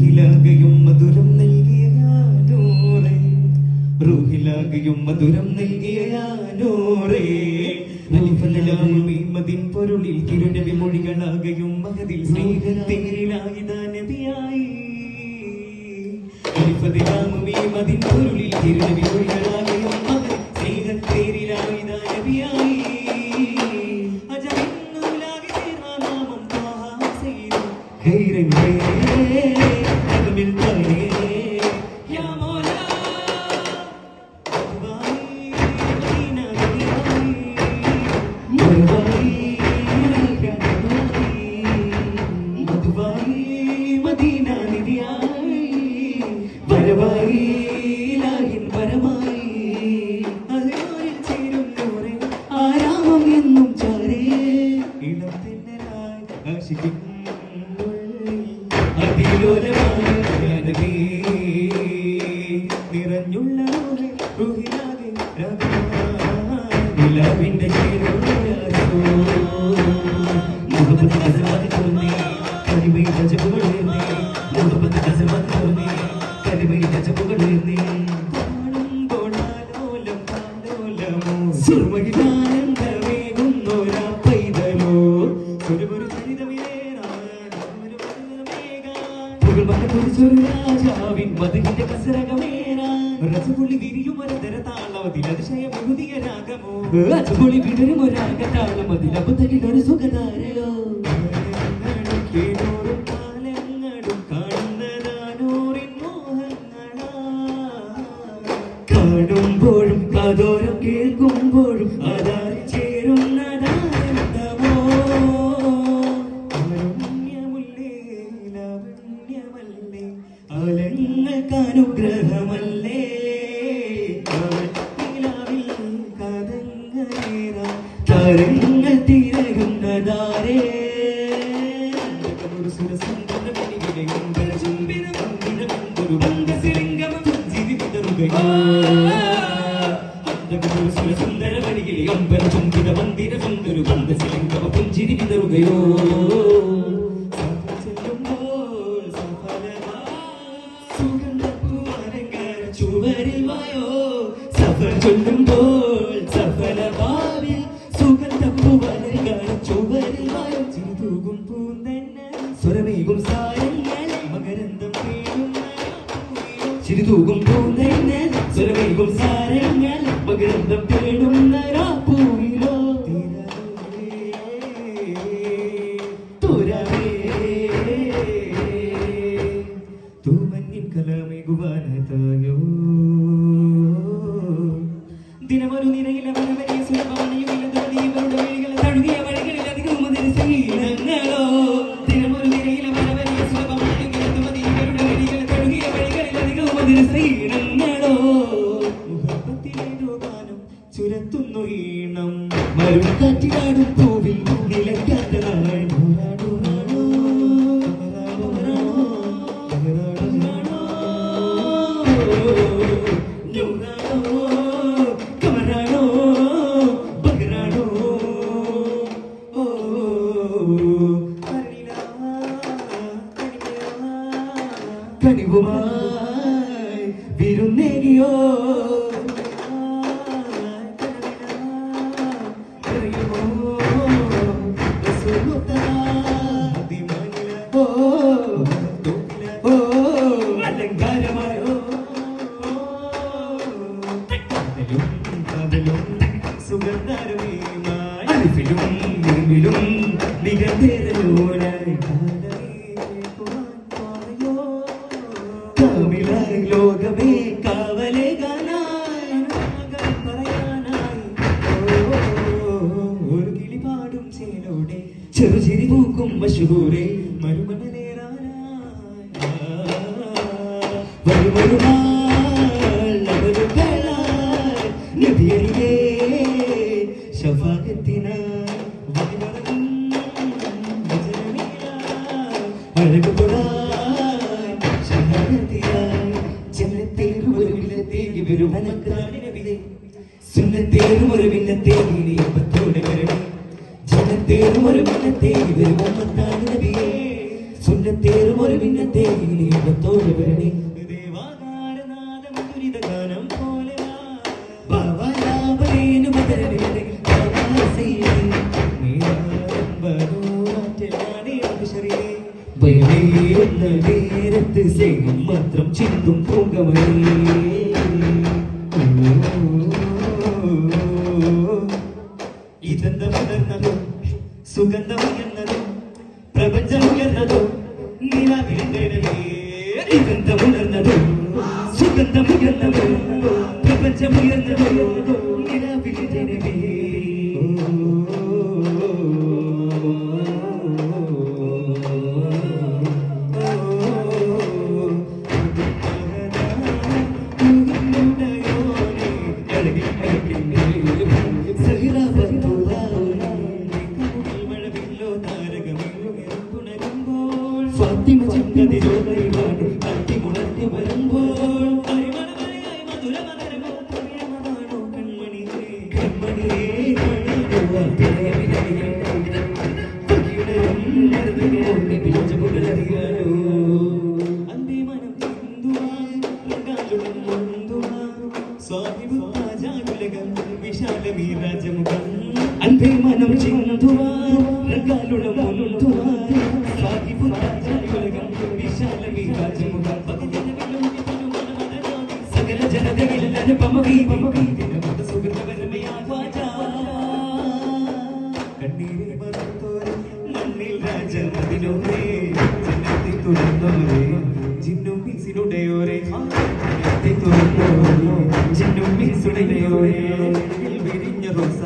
റൂഹിലാകയും മധുരം നൽകിയ നൂറേ റൂഹിലാകയും മധുരം നൽകിയ നൂറേ മദിൻ പൊരുളിൽ തിരുനബി മൊഴികളാകയും മഹദിൽ സ്നേഹത്തേരിലായി നബിയായി മദിൻ പൊരുളിൽ തിരുനബി മൊഴികളാകയും മഹദിൽ സ്നേഹത്തേരിലായി നബിയായി കാണുമ്പോഴും കാതോരം കേൾക്കുമ്പോഴും അതാരി ചേരുന്നതാരന്തമോ ലാവണ്യമല്ലേ അലങ്ങൾക്ക് അനുഗ്രഹമല്ലേ താരങ്ങൾ തിരയുന്നതാരേ പുഞ്ചിരി വിതറുകയോ ചുവരിൽ വായോ സഫർ ചൊല്ലുമ്പോൾ സഫലഭാവിൽ സുഗന്ധപ്പുവനങ്ങൾ ചുവരിൽ വായോ ചിരിതൂകും പൂന്തന്നെ സ്വരമേകും സാരങ്ങൾ മകരന്തം ചിരിതൂകും പൂന്തന്നെ സ്വരമേകും സാരങ്ങൾ മകരന്തം തേടുന്ന രാപ്പൂവിലോ തൂമഞ്ഞിൻ കലമേകുവാനതായോ ദിനമൊരു നിരയില വനവരിയ സുലഭമണിയുമില്ലതീവരുടെ വഴികൾ തഴുകിയ വഴികളിൽ അധികം ശീലങ്ങളോ ദിനമൊരു നിരയില വനവരിയ സുലഭമണിയുമില്ലതീവരുടെ വഴികൾ തഴുകിയ വഴികളിൽ അധികം ശീലങ്ങളോ മുഖപ്പത്തിലേതോ ഗാനം ചുരത്തുന്നു ഈണം മരുക്കാറ്റിലാടും പൂവിൽ നിലയ്ക്കാത്ത നാൾ കണിവുമായി വിരുന്നേകിയോ അലങ്കാരമായോ സുഗന്ധാരമേമായി അലിഫിലും നിറമിലും നികന്തേരലോലായി ലോകമേ കാവലേ ഗാനായി പറയാനായി ഒരു കിളി പാടും ചേലോടെ ചെറുചിരി പൂക്കും മഷൂരെ നബിയരികെ ശഫാഅത്തിനായി സുന്നത്തേറും ഒരു വിന്നത്തേകി എപ്പത്തോടെ വരണേ ജനത്തേറും ഒരു വിന്നത്തേകി വരും ഒമ്പത്താണ് നബിയേ സുന്നത്തേറും ഒരു വിന്നത്തേകി മുഖത്തോട് വരണി ദേവാകാരനാദം ദുരിതഗാനം പോലെ ബാബാലാപനേനു മദരനേ ബാബാസീനേ വൈകുന്ന നേരത്ത് സ്നേഹം മാത്രം ചിന്തും പൂങ്കമണി ഇതെന്തമുയർന്നതോ സുഗന്ധമുയർന്നതോ പ്രപഞ്ചമുയർന്നതോ നിലാവിലിടവേ ഇതെന്തമുണർന്നതോ സുഗന്ധമുയർന്നതോ പ്രപഞ്ചമുയർന്നതോ നിലാവിലിടവേ ഫാത്തിമ ചിന്തതിരോധയിലാണ് തട്ടിമുണർത്തി വരുമ്പോൾ വിശാലമീ രാജമുഖം അൻപേ മനം ചിന്തുവാൻ സാഹിബ് രാജമുഖം വിശാലമീ രാജമുഖം സകല ജനതയിൽ അനുപമവീ കണ്ണീരിൽ മറത്തോരെ മണ്ണിൽ രാജമതിലോരേ ജനത്തെ തുറന്നവരേ ജിന്നും മീസിനുടയോരേ ജനത്തെ തുറന്നവരേ ജിന്നും മീസുടയോരേ വിരിഞ്ഞ റോസ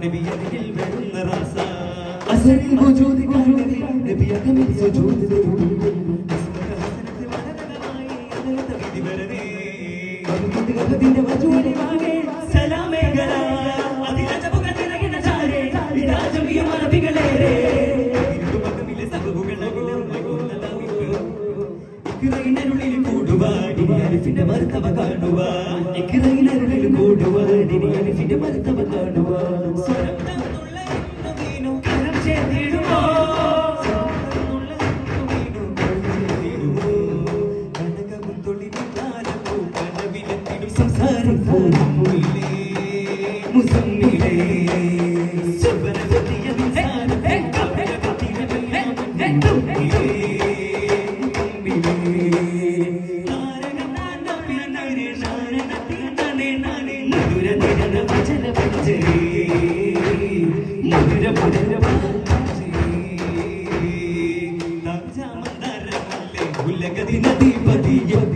നബിയരികിൽ വരുന്ന റാസ അസരിൽ വജൂദി വഹദി നബി അകമിൽ സുജൂദ് ിന്റെ മർത്തവ കാണുക കൂടുവാനിന്റെ മർത്തവ കാണുക നദീപതിയും